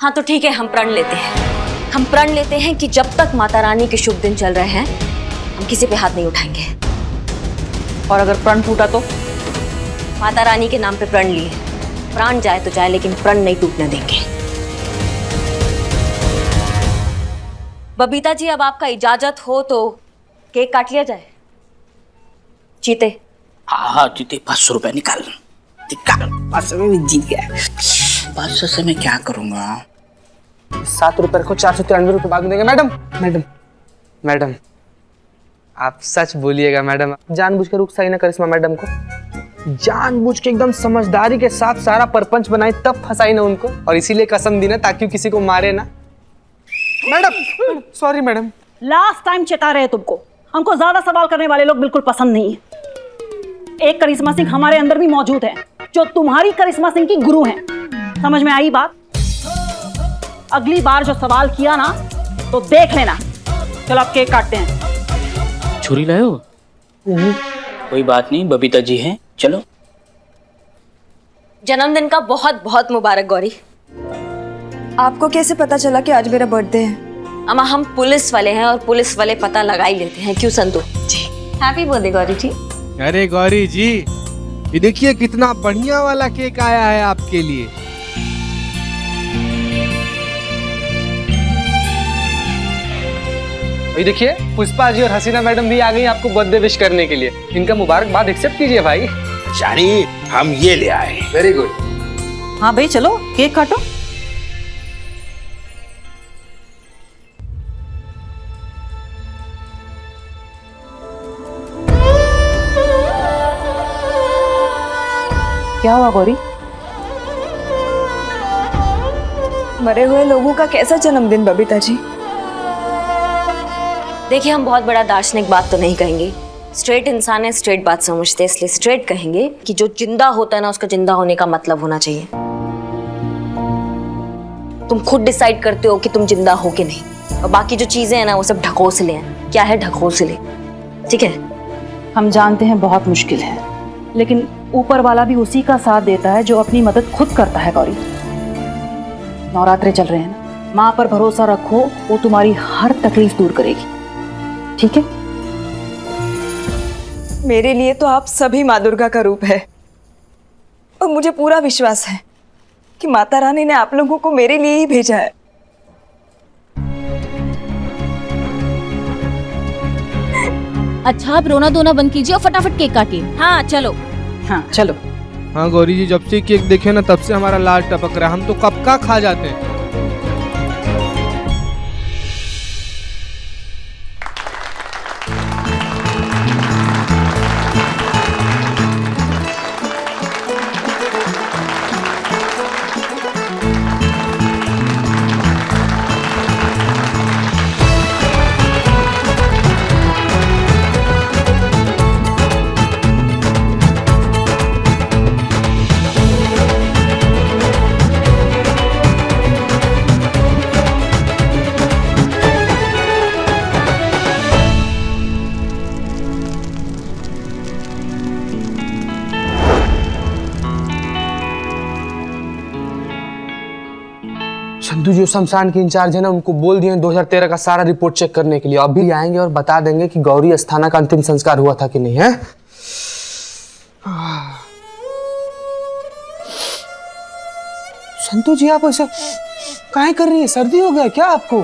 हाँ तो ठीक है, हम प्रण लेते हैं। हम प्रण लेते हैं कि जब तक माता रानी के शुभ दिन चल रहे हैं हम किसी पे हाथ नहीं उठाएंगे। और अगर प्रण टूटा तो? माता रानी के नाम पे प्रण लिए, प्राण जाए तो जाए लेकिन प्रण नहीं टूटने देंगे। बबीता जी, अब आपका इजाजत हो तो केक काट लिया जाए। चीते। हाँ चीते, 500 रुपए निकाल। 500 में जीत गया। 500 से मैं क्या करूंगा? 7 रुपए रखो, 493 रुपए बाद में देंगे। मैडम मैडम मैडम, आप सच बोलिएगा मैडम। जानबूझकर उकसाई ना करिश्मा मैडम को, जानबूझ के एकदम समझदारी के साथ सारा परपंच बनाई, तब फंसाई ना उनको, और इसीलिए कसम दी ना ताकि वो किसी को मारे ना। Madam sorry madam. Last time चेता रहे तुमको, हमको ज्यादा सवाल करने वाले लोग बिल्कुल पसंद नहीं है। एक करिश्मा सिंह हमारे अंदर भी मौजूद है, जो तुम्हारी करिश्मा सिंह की गुरु हैं। समझ में आई बात? अगली बार जो सवाल किया ना तो देख लेना। चलो अब केक काटते हैं। छुरी लाए हो? कोई बात नहीं, बबीता जी हैं, चलो। जन्मदिन का बहुत बहुत मुबारक गौरी। आपको कैसे पता चला कि आज मेरा बर्थडे है? अम्मा, हम पुलिस वाले हैं और पुलिस वाले पता लगा ही लेते हैं, क्यों संतू जी? हैप्पी बर्थडे गौरी जी। अरे गौरी जी, ये देखिए कितना बढ़िया वाला केक आया है आपके लिए। भाई देखिए, पुष्पा जी और हसीना मैडम भी आ गई आपको बर्थडे विश करने के लिए। इनका मुबारकबाद एक्सेप्ट कीजिए भाई। शानी, हम ये ले आए। Very good. हाँ भाई चलो केक काटो। क्या हुआ गौरी? मरे हुए लोगों का कैसा जन्मदिन बबीता जी? देखिए, हम बहुत बड़ा दार्शनिक बात तो नहीं कहेंगे, स्ट्रेट इंसान है, स्ट्रेट बात समझते हैं, इसलिए स्ट्रेट कहेंगे कि जो जिंदा होता है ना, उसका जिंदा होने का मतलब होना चाहिए। तुम खुद डिसाइड करते हो कि तुम जिंदा हो कि नहीं, और बाकी जो चीजें हैं ना वो सब ढकोसले हैं। क्या है ढकोसले? ठीक है, हम जानते हैं बहुत मुश्किल है, लेकिन ऊपर वाला भी उसी का साथ देता है जो अपनी मदद खुद करता है। गौरी, नवरात्रे चल रहे हैं ना, माँ पर भरोसा रखो, वो तुम्हारी हर तकलीफ दूर करेगी। ठीक है? मेरे लिए तो आप सभी माँ दुर्गा का रूप है, और मुझे पूरा विश्वास है कि माता रानी ने आप लोगों को मेरे लिए ही भेजा है। अच्छा, आप रोना धोना बंद कीजिए और फटाफट केक काटिए। हाँ चलो। हाँ चलो। हाँ गौरी जी, जब से केक देखे ना तब से हमारा लाल टपक रहा है। हम तो कब का खा जाते हैं। संधू जो शमशान के इंचार्ज है ना, उनको बोल दिए 2013 का सारा रिपोर्ट चेक करने के लिए। अभी आएंगे और बता देंगे कि गौरी अस्थाना का अंतिम संस्कार हुआ था कि नहीं है। संतू जी, आप ऐसा काहे कर रही है? सर्दी हो गया क्या आपको?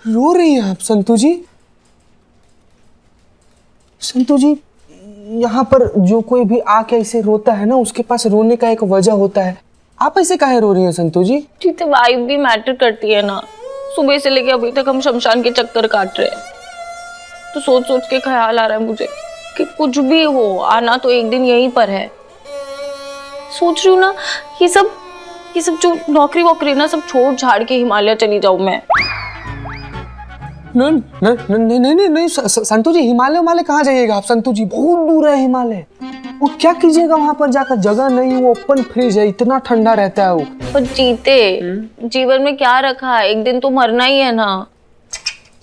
रो रही हैं आप संतू जी? संतू जी, यहाँ पर जो कोई भी आके ऐसे रोता है ना, उसके पास रोने का एक वजह होता है। आप ऐसे काहे रो रही हैं संतू जी? ठीक है, वाइब भी मैटर करती है ना। सुबह से लेके अभी तक हम शमशान के चक्कर काट रहे हैं, तो सोच सोच के ख्याल आ रहा है मुझे कि कुछ भी हो, आना तो एक दिन यहीं पर है। सोच रही हूँ ना, ये सब जो नौकरी वोकरी ना सब छोड़ छाड़ के हिमालय चली जाऊं मैं। नहीं संतू जी, हिमालय कहाँ जाइएगा आप? संतू जी, बहुत दूर है हिमालय। वो क्या कीजिएगा वहां पर जाकर? जगह नहीं, वो ओपन फ्रिज है, इतना ठंडा रहता है वो। पर जीते जीवन में क्या रखा है, एक दिन तो मरना ही है ना।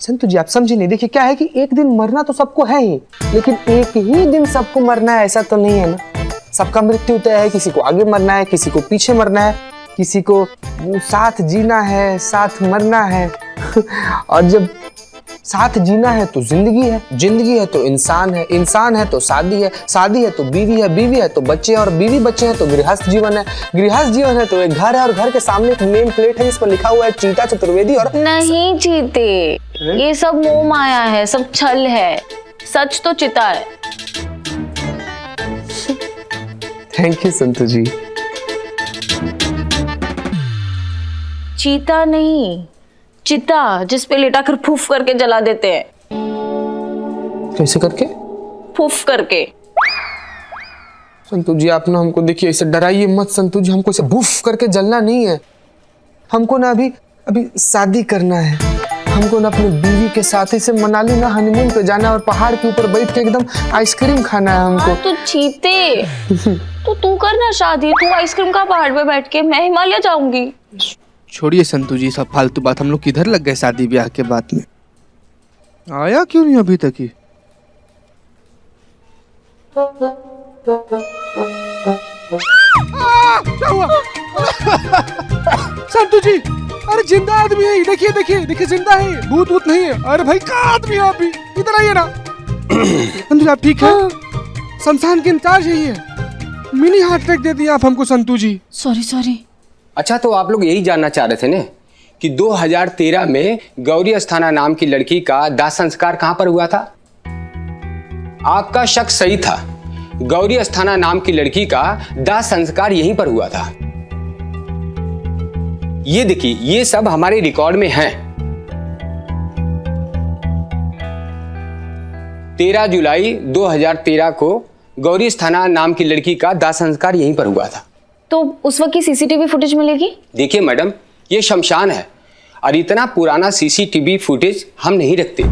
संतू जी, आप समझे नहीं। देखिए क्या है कि एक दिन मरना तो सबको है ही, लेकिन एक ही दिन सबको मरना है ऐसा तो नहीं है ना। सबका मृत्यु तय है, किसी को आगे मरना है, किसी को पीछे मरना है। किसी को साथ जीना है, साथ मरना है। और जब साथ जीना है तो जिंदगी है, जिंदगी है तो इंसान है, इंसान है तो शादी है, शादी है तो बीवी है, बीवी है तो बच्चे और बीवी बच्चे हैं तो गृहस्थ जीवन है, गृहस्थ जीवन है तो एक घर है और घर के सामने एक नेम प्लेट है जिस पर लिखा हुआ है चीता चतुर्वेदी। और नहीं चीते, ये सब मोह माया है, सब छल है, सच तो चिता है। थैंक यू संतु जी। चीता नहीं, चिता, जिस पे लेटाकर फूफ करके जला देते हैं। कैसे करके? फूफ करके। संतु जी आप ना हमको देखिए ऐसे डराइए मत संतु जी, हमको ऐसे भूफ करके जलना नहीं है। हमको ना अभी शादी करना है, हमको ना अपने बीवी के साथ ऐसे मनाली ना हनीमून पे जाना और पहाड़ के ऊपर बैठ के एकदम आइसक्रीम खाना है हमको। तो चीते, तो तू करना शादी, तू आइसक्रीम का पहाड़ पे बैठ के, मैं हिमालय जाऊंगी। छोड़िए संतु जी सब फालतू बात, हम लोग किधर लग गए शादी ब्याह के बाद में। आया क्यों नहीं अभी तक ही? क्या हुआ? संतु जी अरे जिंदा आदमी है, देखिए देखिए देखिए जिंदा है, भूत भूत नहीं है। अरे भाई कहाँ आदमी है आप भी, इधर आइए ना। संतु जी आप ठीक है? शमशान के इंचार्ज है ये, मिनी हार्ट अटैक दे दिया आप हमको संतु जी। सॉरी। अच्छा तो आप लोग यही जानना चाह रहे थे ना कि 2013 में गौरी अस्थाना नाम की लड़की का दाह संस्कार कहां पर हुआ था? आपका शक सही था, गौरी अस्थाना नाम की लड़की का दाह संस्कार यहीं पर हुआ था। ये देखिए ये सब हमारे रिकॉर्ड में है। 13 जुलाई 2013 को गौरी अस्थाना नाम की लड़की का दाह संस्कार यहीं पर हुआ था। तो उस वक्त की सीसीटीवी फुटेज मिलेगी? देखिए मैडम ये शमशान है और इतना पुराना सीसीटीवी फुटेज हम नहीं रखते,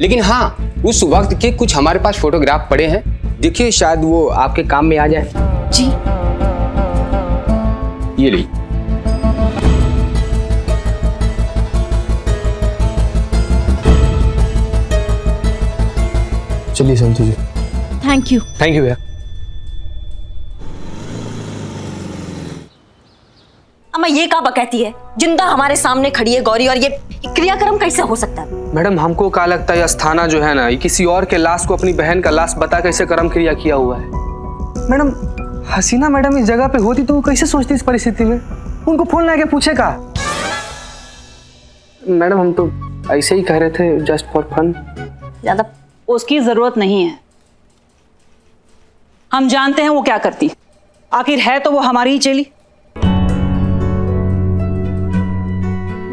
लेकिन हाँ उस वक्त के कुछ हमारे पास फोटोग्राफ पड़े हैं, देखिए शायद वो आपके काम में आ जाए। जी ये ली। चलिए Santu ji. Thank you. Thank you भैया। अम्मा ये क्या बकैती है, जिंदा हमारे सामने खड़ी है गौरी और ये क्रियाक्रम कैसे हो सकता है? मैडम हमको क्या लगता है अस्थाना जो है ना ये किसी और के लाश को अपनी बहन का लाश बता कैसे कर्म क्रिया किया हुआ है। मैडम हसीना मैडम इस जगह पे होती तो वो कैसे सोचती इस परिस्थिति में, उनको फोन लगा के पूछेगा। मैडम हम तो ऐसे ही कह रहे थे जस्ट फॉर फन। ज्यादा उसकी जरूरत नहीं है, हम जानते हैं वो क्या करती, आखिर है तो वो हमारी ही चेली।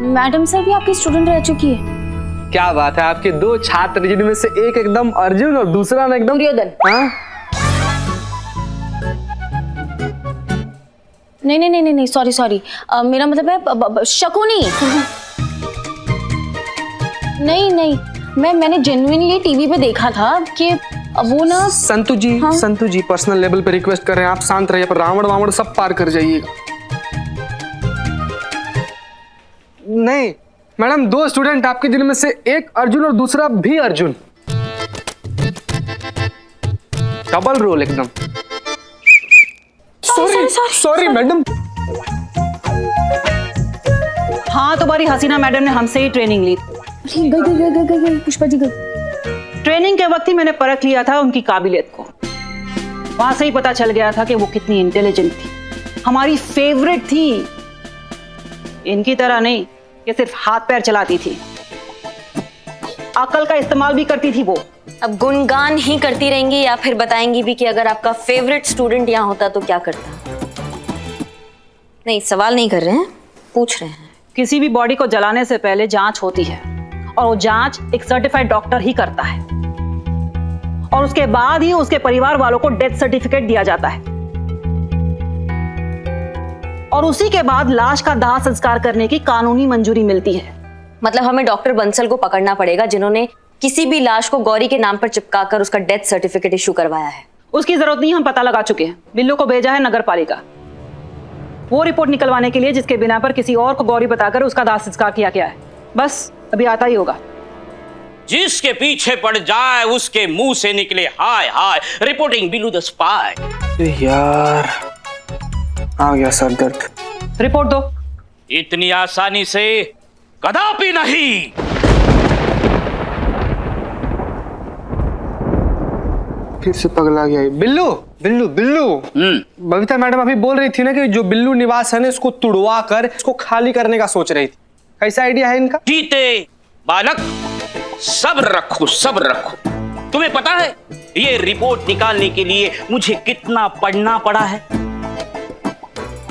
मैडम सर भी आपकी स्टूडेंट रह चुकी है। क्या बात है, आपके दो छात्र जिनमें से एक एकदम अर्जुन और दूसरा ना एकदम दुर्योधन। हाँ? नहीं सॉरी मेरा मतलब है शकुनी। नहीं मैंने जेन्युइनली टीवी पे देखा था कि वो ना। संतु जी हाँ? संतु जी पर्सनल लेवल पे रिक्वेस्ट कर रहे हैं, आप शांत रहिए, पर रावण सब पार कर जाइएगा। नहीं मैडम दो स्टूडेंट आपके जिनमें से एक अर्जुन और दूसरा भी अर्जुन, डबल रोल एकदम। Sorry madam. हाँ तुम्हारी हसीना मैडम ने हमसे ही ट्रेनिंग ली। गई पुष्पा जी गई। ट्रेनिंग के वक्त ही मैंने परख लिया था उनकी काबिलियत को, वहां से ही पता चल गया था कि वो कितनी इंटेलिजेंट थी, हमारी फेवरेट थी। इनकी तरह नहीं कि सिर्फ हाथ पैर चलाती थी, अकल का इस्तेमाल भी करती थी वो। अब गुणगान ही करती रहेंगी या फिर बताएंगी भी कि अगर आपका फेवरेट स्टूडेंट यहाँ होता तो क्या करता? नहीं सवाल नहीं कर रहे हैं, पूछ रहे हैं। किसी भी बॉडी को जलाने से पहले जांच होती है और वो जांच एक सर्टिफाइड डॉक्टर ही करता है और उसके बाद ही उसके परिवार वालों को डेथ सर्टिफिकेट दिया जाता है और उसी के बाद लाश का दाह संस्कार करने की कानूनी मंजूरी मिलती है। मतलब हमें डॉक्टर बंसल को पकड़ना पड़ेगा जिन्होंने किसी भी लाश को गौरी के नाम पर चिपकाकर उसका डेथ सर्टिफिकेट इशू करवाया है। उसकी जरूरत नहीं, हम पता लगा चुके हैं। बिल्लू को भेजा है नगर पालिका वो रिपोर्ट निकलवाने के लिए जिसके बिना पर किसी और को गौरी बताकर उसका दाह संस्कार किया गया है। बस अभी आता ही होगा। जिसके पीछे पड़ जाए उसके मुंह से निकले हाय हाय। Reporting Billu the spy. यार आ गया सर दर्द। रिपोर्ट दो। इतनी आसानी से कदापि नहीं। फिर से पगला गया। बिल्लू बिल्लू बिल्लू। बबीता मैडम अभी बोल रही थी ना कि जो बिल्लू निवास है ना, इसको तुड़वा कर इसको खाली करने का सोच रही थी। कैसा आइडिया है इनका? जीते बालक, सब्र रखो सब्र रखो। तुम्हें पता है ये रिपोर्ट निकालने के लिए मुझे कितना पढ़ना पड़ा है?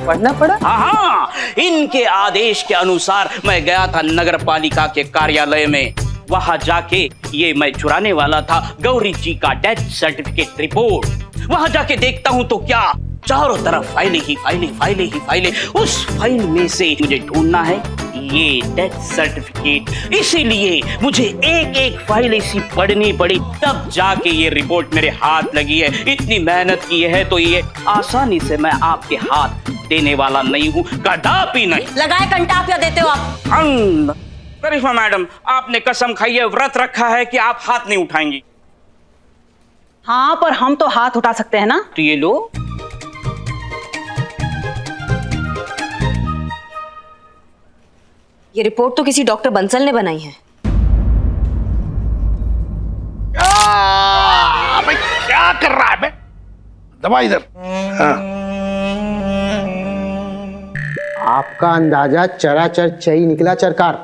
पढ़ना पड़ा? हाँ, इनके आदेश के अनुसार मैं गया था नगर पालिका के कार्यालय में। वहां जाके ये मैं चुराने वाला था गौरी जी का डेथ सर्टिफिकेट रिपोर्ट। वहां जाके देखता हूं तो क्या, चारों तरफ फाइलें ही फाइलें, फाइलें ही फाइलें। उस फाइल में से मुझे ढूंढना है ये डेथ सर्टिफिकेट। इसीलिए मुझे एक एक फाइल ऐसी पढ़नी पड़ी, तब जाके ये रिपोर्ट मेरे हाथ लगी है। इतनी मेहनत की है तो ये आसानी से मैं आपके हाथ देने वाला नहीं हूँ, कदापि नहीं। लगाए कंटा क्या देते हो आप? करिश्मा मैडम, आपने कसम खाई है, व्रत रखा है कि आप हाथ नहीं उठाएंगी। हाँ, पर हम तो हाथ उठा सकते हैं ना। तो ये लो। ये रिपोर्ट तो किसी डॉक्टर बंसल ने बनाई है। भाई क्या कर रहा है बे? दबा इधर। हाँ। आपका अंदाजा चराचर चई निकला चरकार।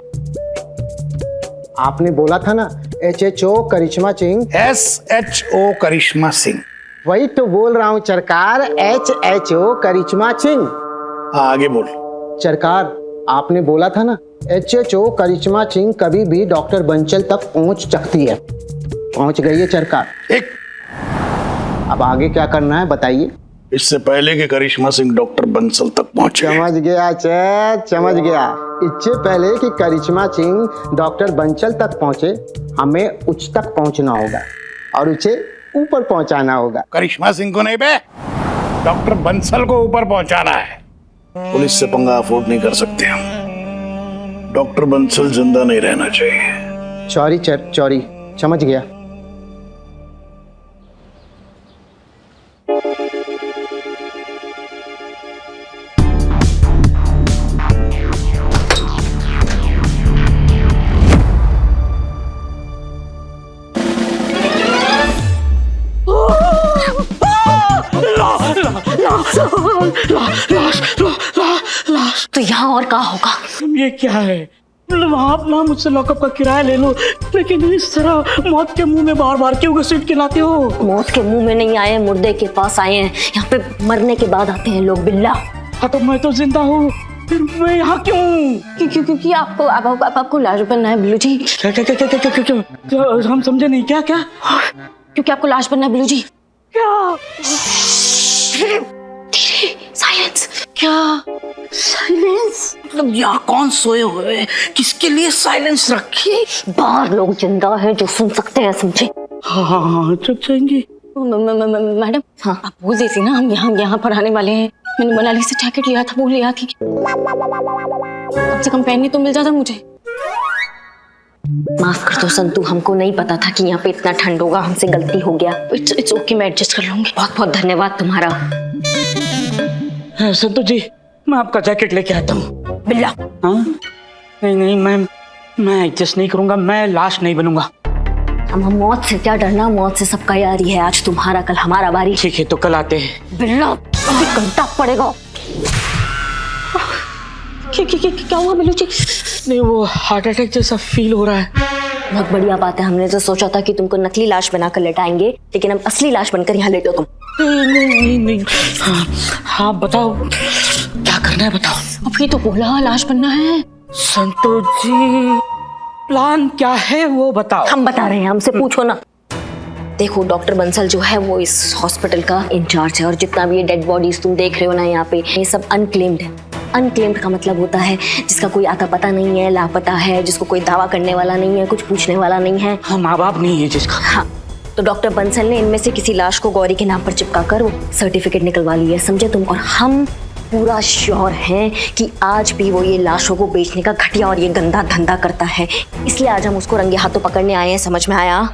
आपने बोला था ना HHO करिश्मा सिंह। SHO करिश्मा सिंह। वही तो बोल रहा हूँ चरकार, HHO करिश्मा सिंह। आगे बोल। चरकार, आपने बोला था ना HHO करिश्मा सिंह कभी भी डॉक्टर बंसल तक पहुंच सकती है। पहुंच गई है चरकार। एक अब आगे क्या करना है बताइए। इससे पहले कि करिश्मा सिंह डॉक्टर बंसल तक पहुंचे। समझ गया चैत, समझ गया। इससे पहले कि करिश्मा सिंह डॉक्टर बंसल तक पहुंचे, हमें उच्च तक पहुंचना होगा और उसे ऊपर पहुंचाना होगा। करिश्मा सिंह को नहीं बे, डॉक्टर बंसल को ऊपर पहुंचाना है। पुलिस से पंगा अफोर्ड नहीं कर सकते हम। डॉक्टर बंसल जिंदा नहीं रहना चाहिए। चौरी चैत, चौरी, समझ गया। तो यहाँ और कहाँ होगा? ये क्या है? मतलब आप ना मुझसे लॉकअप का किराया ले लो, लेकिन इस तरह मौत के मुंह में बार बार क्यों घसीट के लाते हो? मौत के मुंह में नहीं आए, मुर्दे के पास आए हैं। यहाँ पे मरने के बाद आते हैं लोग बिल्ला। हाँ तो मैं तो जिंदा हूँ, फिर मैं यहाँ क्यों? क्योंकि आपको लाश बनना है बिल्लू जी। क्या हम समझे नहीं। क्या क्या? क्योंकि आपको लाश बनना है बिल्लू जी। क्या? साइलेंस। क्या साइलेंस? मतलब यहाँ कौन सोए हुए हैं? किसके लिए साइलेंस रखी? बाहर लोग जिंदा है जो सुन सकते हैं, समझे? हाँ चुप जाएंगे। मैडम, हाँ आप बोल देती ना हम यहाँ पर आने वाले हैं। मैंने मनाली से जैकेट लिया था, वो लिया थी। कम से कम पहनने तो मिल जाता मुझे। माफ कर दो संतू, हमको नहीं पता था कि यहाँ पे इतना ठंड होगा, हमसे गलती हो गया। इट्स ओके, मैं एडजस्ट कर लूंगी। बहुत बहुत धन्यवाद तुम्हारा। संतू जी, मैं आपका जैकेट लेके आता हूँ। बिल्ला। हाँ? नहीं मैं एडजस्ट नहीं करूंगा। मैं लाश नहीं बनूंगा। हम मौत से क्या डरना, मौत से सबका यारी है। आज तुम्हारा, कल हमारा बारी। ठीक है, तो कल आते हैं। बिल्ला, अभी घंटा पड़ेगा। क्या हुआ बिल्लू जी? नहीं, वो हार्ट अटैक जैसा फील हो रहा है। बहुत बढ़िया बात है। हमने तो सोचा था कि तुमको नकली लाश बनाकर लेटाएंगे, लेकिन अब असली लाश बनकर यहाँ लेटो तुम। नहीं। हाँ बताओ, क्या करना है बताओ। अभी तो बोला लाश बनना है। संतोष जी, प्लान क्या है वो बताओ। हम बता रहे हैं, हमसे पूछो ना। देखो, डॉक्टर बंसल जो है वो इस हॉस्पिटल का इंचार्ज है, और जितना भी ये डेड बॉडीज तुम देख रहे हो ना यहाँ पे, ये सब अनक्लेम्ड है। अनक्लेम्ड का मतलब होता है जिसका कोई आता पता नहीं है, लापता है, जिसको कोई दावा करने वाला नहीं है, कुछ पूछने वाला नहीं है। हाँ, माँ बाप नहीं है जिसका। हाँ, तो डॉक्टर बंसल ने इनमें से किसी लाश को गौरी के नाम पर चिपका कर वो सर्टिफिकेट निकलवा ली है, समझे तुम? और हम पूरा श्योर हैं कि आज भी वो ये लाशों को बेचने का घटिया और ये गंदा धंधा करता है। इसलिए आज हम उसको रंगे हाथों पकड़ने आए हैं, समझ में आया?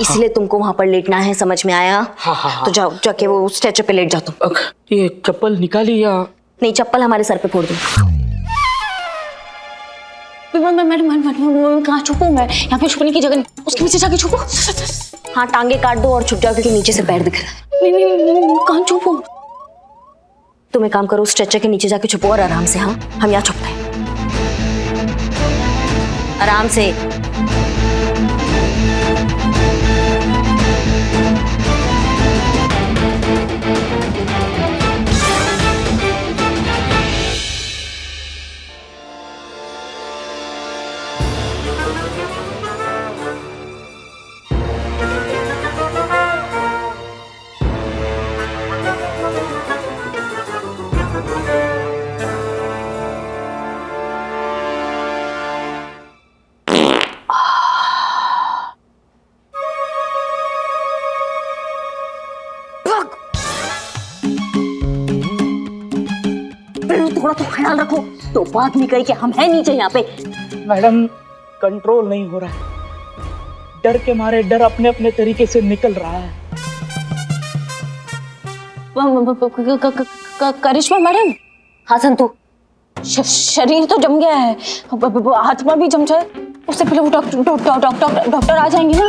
इसलिए तुमको वहां पर लेटना है, समझ में आया? हाँ। तो जाओ, जाके वो स्ट्रेचर पे लेट जाओ तुम। ये चप्पल निकाली या नहीं चप्पल हमारे सर पे फोड़ दो। मैडम कहाँ छुपूं मैं? यहाँ पे छुपने की जगह नहीं, उसके पीछे जाके छुपो। हाँ टांगे काट दो और छुप जाओ क्योंकि नीचे से पैर दिख रहा है। नहीं, कहाँ छुपूं? तुम एक काम करो, स्ट्रेचर के नीचे जाके छुपो और आराम से। हाँ हम यहाँ छुपते हैं, आराम से। थोड़ा तो ख्याल रखो, तो बात नहीं कही कि हम हैं नीचे यहाँ पे। मैडम कंट्रोल नहीं हो रहा है, डर के मारे डर अपने अपने तरीके से निकल रहा है। करिश्मा मैडम। हाँ संतु, शरीर तो जम गया है, आत्मा भी जम जाए, उससे पहले वो डॉक्टर आ जाएंगे ना।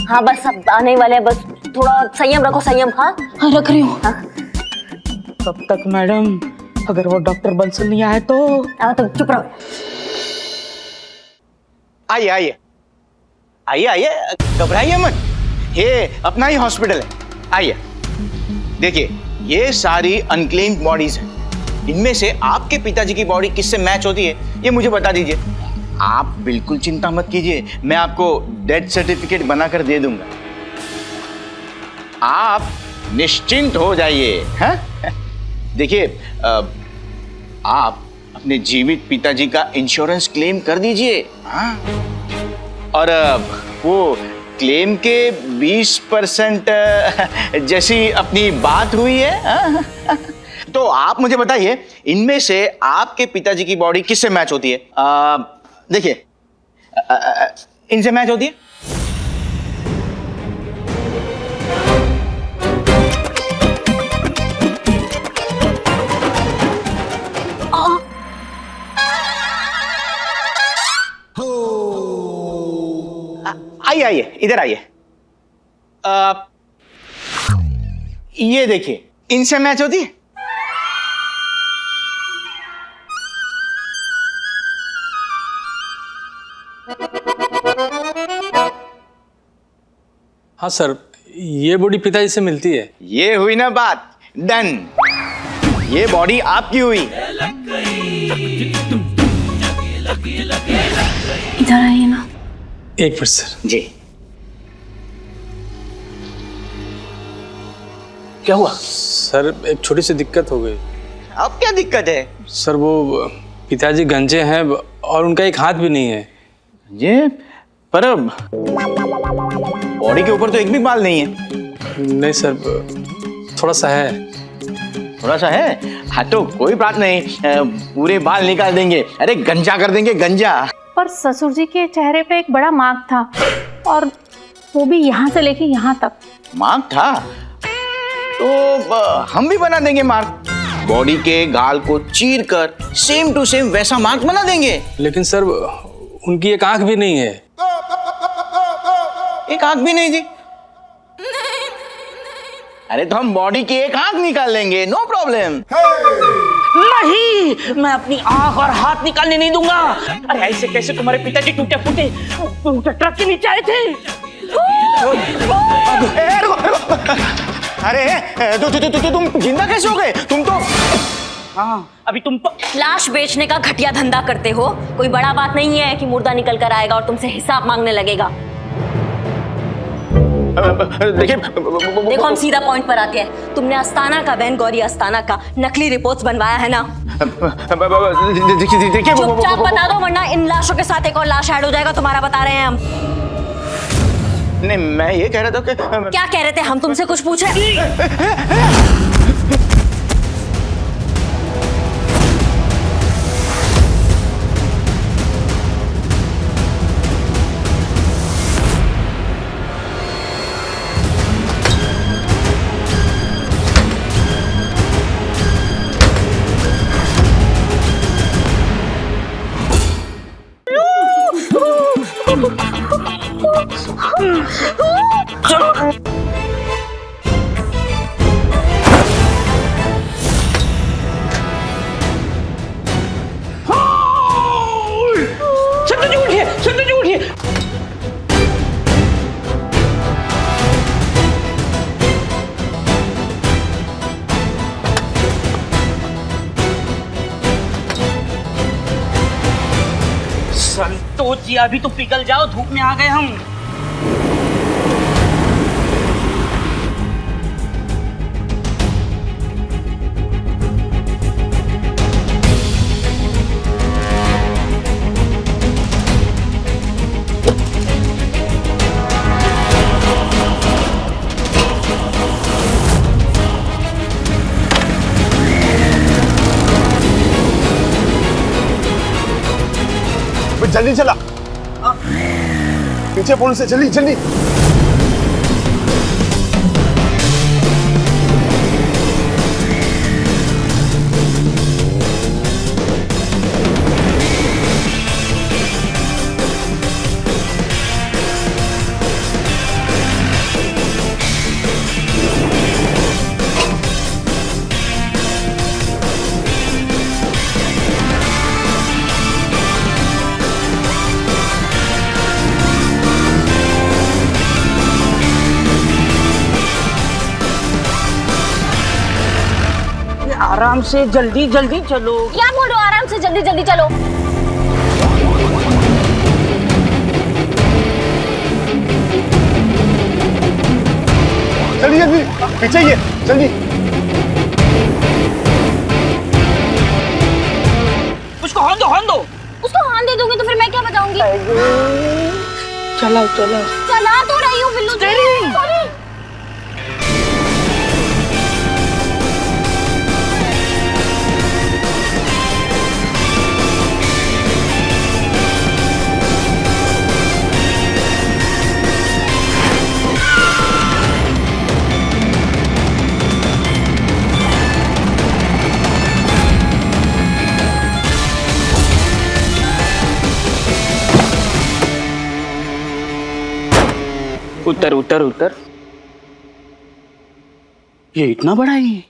हाँ बस अब आने वाले हैं, बस थोड़ा संयम रखो, संयम। हाँ हाँ रख रही हूँ। कब तक मैडम? अगर वो डॉक्टर बंसल नहीं आए तो? तुम चुप रहो। आइए आइए आइए आइए, घबराइए मत, ये अपना ही हॉस्पिटल है। आइए देखिए, ये सारी अनक्लेम्ड बॉडीज हैं, इनमें से आपके पिताजी की बॉडी किससे मैच होती है ये मुझे बता दीजिए। आप बिल्कुल चिंता मत कीजिए, मैं आपको डेथ सर्टिफिकेट बनाकर दे दूंगा, आप निश्चिंत हो जाइए। हैं? देखिए आप अपने जीवित पिताजी का इंश्योरेंस क्लेम कर दीजिए। हाँ? और वो क्लेम के 20% जैसी अपनी बात हुई है। हाँ? तो आप मुझे बताइए, इनमें से आपके पिताजी की बॉडी किससे मैच होती है? देखिए, इनसे मैच होती है। आइए आइए, इधर आइए। ये देखिए, इनसे मैच होती है। हाँ सर, ये बॉडी पिताजी से मिलती है। ये हुई ना बात, डन। ये बॉडी आपकी हुई। इधर आइए ना। एक मिनट सर। जी क्या हुआ? सर एक छोटी सी दिक्कत हो गई। अब क्या दिक्कत है? सर वो पिताजी गंजे हैं और उनका एक हाथ भी नहीं है। ये पर बॉडी के ऊपर तो एक भी बाल नहीं है। नहीं सर, थोड़ा सा है। थोड़ा सा है? हाँ तो कोई बात नहीं, पूरे बाल निकाल देंगे। अरे गंजा कर देंगे, गंजा। पर ससुर जी के चेहरे पे एक बड़ा मार्क था, और वो भी यहाँ से लेके यहाँ तक। मार्क था तो हम भी बना देंगे मार्क। बॉडी के गाल को चीर कर सेम टू सेम वैसा मार्क बना देंगे। लेकिन सर उनकी एक आंख भी नहीं है। एक आंख भी नहीं थी? अरे तो हम बॉडी की एक आंख निकाल लेंगे, नो प्रॉब्लम। नहीं, मैं अपनी आंख और हाथ निकालने नहीं दूंगा। अरे ऐसे कैसे तुम्हारे पिताजी टूटे फूटे ट्रक के नीचे आए थे? अरे तुम जिंदा कैसे हो गए? तुम तो अभी तुम लाश बेचने का घटिया धंधा करते हो। कोई बड़ा बात नहीं है कि मुर्दा निकल कर आएगा और तुमसे हिसाब मांगने लगेगा। देखो हम सीधा पॉइंट पर आते हैं। तुमने अस्थाना का, बहन गौरी अस्थाना का नकली रिपोर्ट्स बनवाया है ना? देखिए चुपचाप बता दो, वरना इन लाशों के साथ एक और लाश ऐड हो जाएगा तुम्हारा। बता रहे हैं हम। नहीं, मैं ये कह रहा था कि क्या कह रहे थे? हम तुमसे कुछ पूछे? चलो संतोष जी उठिए, संतोष जी उठिए। संतोष जी अभी तो पिघल जाओ, धूप में आ गए हम। जल्दी चला, पीछे पुल से, जल्दी जल्दी। आराम से, जल्दी जल्दी चलो। क्या बोल रहे हो, आराम से जल्दी जल्दी चलो। जल्दी जल्दी पीछे ही है, जल्दी। उसको हॉर्न दो, हॉर्न दो। उसको हॉर्न दे दोगे तो फिर मैं क्या बजाऊंगी? चलाओ चलाओ। चला तो रही हूँ बिल्लू। सॉरी। उतर उतर उतर। ये इतना बड़ा है ये।